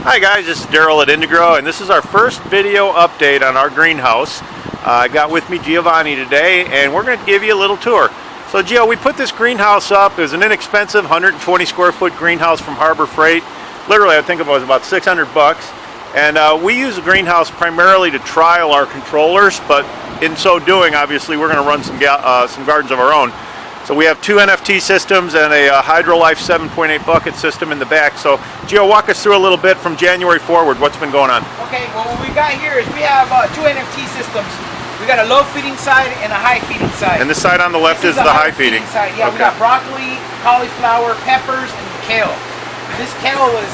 Hi guys, this is Daryl at Inda-Gro, and this is our first video update on our greenhouse. I got with me Jeovani today, and we're going to give you a little tour. So Gio, we put this greenhouse up. It was an inexpensive 120 square foot greenhouse from Harbor Freight. Literally, I think it was about 600 bucks. And we use the greenhouse primarily to trial our controllers, but in so doing, obviously, we're going to run some gardens of our own. So we have two NFT systems and a HydroLife 7.8 bucket system in the back. So Gio, walk us through a little bit from January forward. What's been going on? Okay, well what we got here is we have two NFT systems. We got a low feeding side and a high feeding side. And this side on the left is the high feeding side. Yeah, okay. We got broccoli, cauliflower, peppers, and kale. This kale is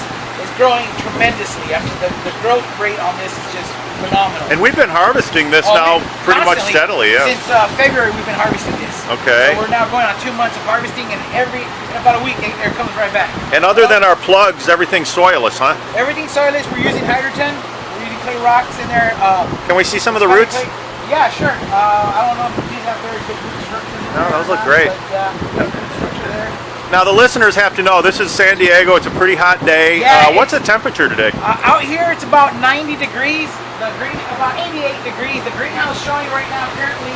growing tremendously. I mean, the growth rate on this is just phenomenal. And we've been harvesting this now pretty much steadily, yeah. Since February we've been harvesting this. Okay. So we're now going on 2 months of harvesting, and in about a week it comes right back. And other than our plugs, everything's soilless, huh? Everything's soilless. We're using hydrogen. We're using clay rocks in there. Can we see some of the roots? Yeah, sure. I don't know if these have very good root structure. No, those look great. But, root structure there. Now the listeners have to know this is San Diego. It's a pretty hot day. Yeah, what's the temperature today? Out here it's about 90 degrees. About 88 degrees. The greenhouse showing right now currently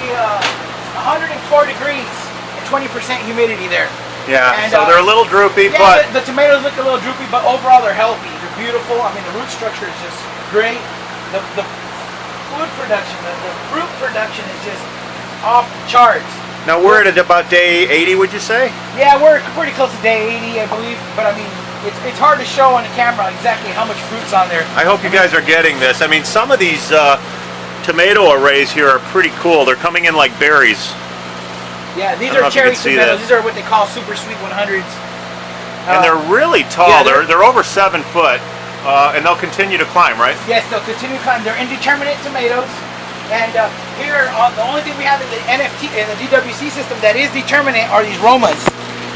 104 degrees and 20% humidity there. Yeah, and, so they're a little droopy, yeah, but the tomatoes look a little droopy, but overall they're healthy. They're beautiful. I mean, the root structure is just great. The food production, the fruit production is just off the charts. Now we're at about day 80, would you say? Yeah, we're pretty close to day 80, I believe. But I mean, it's hard to show on the camera exactly how much fruit's on there. I hope you guys are getting this. I mean, some of these tomato arrays here are pretty cool. They're coming in like berries. Yeah, these are cherry tomatoes. These are what they call super sweet 100s. And they're really tall. Yeah, they're over 7 foot, and they'll continue to climb, right? Yes, they'll continue to climb. They're indeterminate tomatoes. And here, the only thing we have in the NFT and the DWC system that is determinate are these Romas.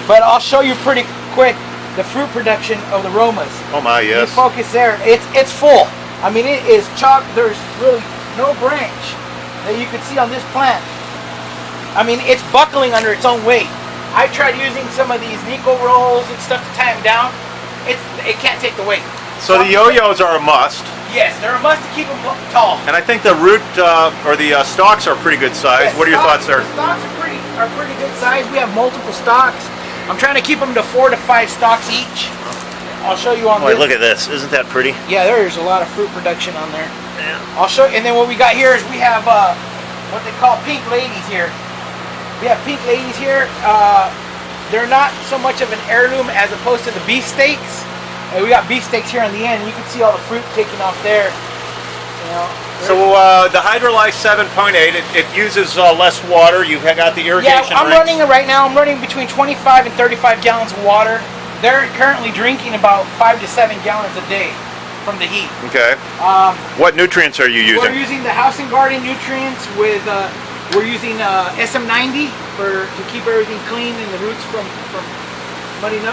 But I'll show you pretty quick the fruit production of the Romas. Oh my, yes. You focus there. It's full. I mean, it is chock. There's really no branch that you can see on this plant. I mean, it's buckling under its own weight. I tried using some of these Nico rolls and stuff to tie them down. It can't take the weight. So the yo-yos are a must. Yes, they're a must to keep them tall. And I think the root or the stalks are pretty good size. Yes, what are your thoughts there? The stalks are pretty good size. We have multiple stalks. I'm trying to keep them to 4 to 5 stalks each. I'll show you on this. Look at this. Isn't that pretty? Yeah, there's a lot of fruit production on there. Yeah. I'll show you. And then what we got here is we have what they call pink ladies here. We have pink ladies here. They're not so much of an heirloom as opposed to the beefsteaks. We got beefsteaks here on the end. You can see all the fruit taking off there. You know, so the HydroLife 7.8, it uses less water. You've got the irrigation. Yeah, I'm running it right now. I'm running between 25 and 35 gallons of water. They're currently drinking about 5 to 7 gallons a day from the heat. Okay. What nutrients are you using? We're using the house and garden nutrients with. We're using SM90 to keep everything clean and the roots from gumming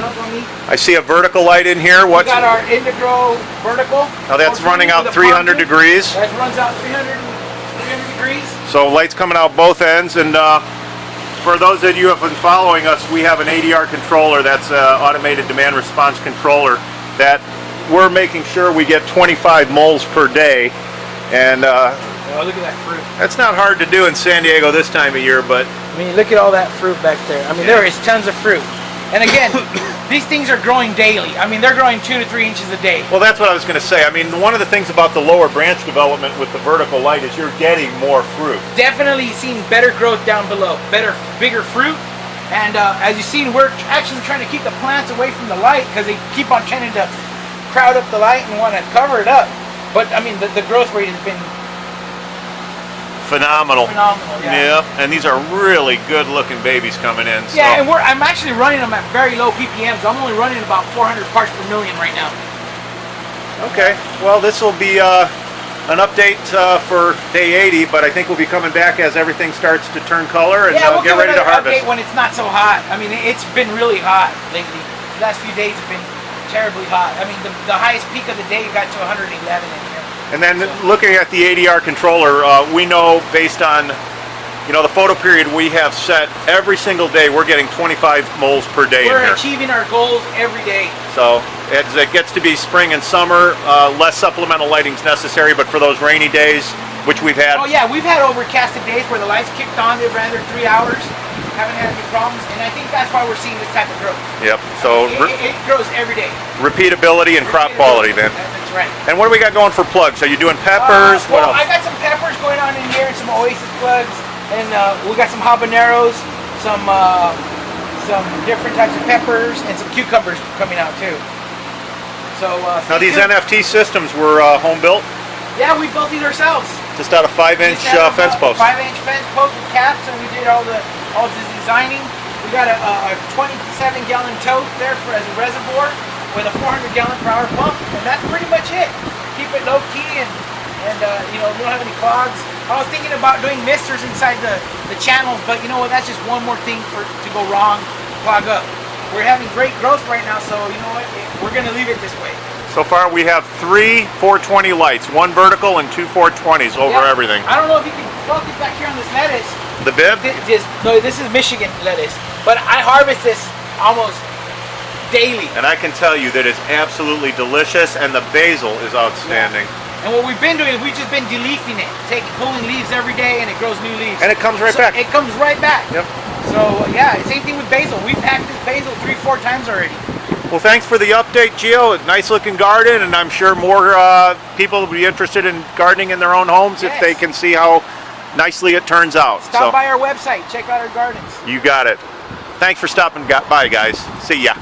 up on me. I see a vertical light in here. We got our Inda-Gro vertical. Now that's running out 300 degrees. That runs out 300 degrees. So light's coming out both ends. And for those that you have been following us, we have an ADR controller. That's an automated demand response controller that we're making sure we get 25 moles per day. And oh, look at that fruit. That's not hard to do in San Diego this time of year, but I mean, look at all that fruit back there. I mean, there is tons of fruit. And again, these things are growing daily. I mean, they're growing 2 to 3 inches a day. Well, that's what I was going to say. I mean, one of the things about the lower branch development with the vertical light is you're getting more fruit. Definitely seeing better growth down below, bigger fruit. And as you've seen, we're actually trying to keep the plants away from the light because they keep on trying to crowd up the light and want to cover it up. But I mean, the growth rate has been phenomenal. Yeah. And these are really good looking babies coming in. So. Yeah, and I'm actually running them at very low ppms. I'm only running about 400 parts per million right now. Okay, well this will be an update for day 80, but I think we'll be coming back as everything starts to turn color and we'll get ready to harvest. Update when it's not so hot. I mean, it's been really hot lately. The last few days have been terribly hot. I mean, the highest peak of the day got to 111 in here. And then looking at the ADR controller, we know based on the photo period we have set every single day, we're getting 25 moles per day in here. We're achieving our goals every day. So As it gets to be spring and summer, less supplemental lighting is necessary, but for those rainy days, which we've had. Oh yeah, we've had overcasted days where the lights kicked on, they ran there 3 hours, haven't had any problems, and I think that's why we're seeing this type of growth. Yep, so it grows every day. Repeatability and crop quality then. That's right. And what do we got going for plugs? Are you doing peppers? What Well, else? I got some peppers going on in here and some Oasis plugs, and we got some habaneros, some different types of peppers, and some cucumbers coming out too. So now these NFT systems were home built? Yeah, we built these ourselves. Just out of 5-inch fence posts. 5-inch fence post with caps, and we did all the designing. We got a 27-gallon tote there as a reservoir with a 400-gallon-per-hour pump, and that's pretty much it. Keep it low key, and you know, we don't have any clogs. I was thinking about doing misters inside the channels, but you know what? That's just one more thing to go wrong, clog up. We're having great growth right now, so you know what? We're gonna leave it this way. So far we have 3 420 lights, 1 vertical and 2 420s over everything. I don't know if you can focus back here on this lettuce. The bib? No, this is Michigan lettuce, but I harvest this almost daily. And I can tell you that it's absolutely delicious, and the basil is outstanding. Yeah. And what we've been doing is we've just been deleafing it, pulling leaves every day, and it grows new leaves. And it comes right back. It comes right back. Yep. So yeah, same thing with basil. We've hacked this basil 3-4 times already. Well, thanks for the update, Gio. Nice looking garden, and I'm sure more people will be interested in gardening in their own homes if they can see how nicely it turns out. Stop by our website, check out our gardens. You got it. Thanks for stopping by, guys. See ya.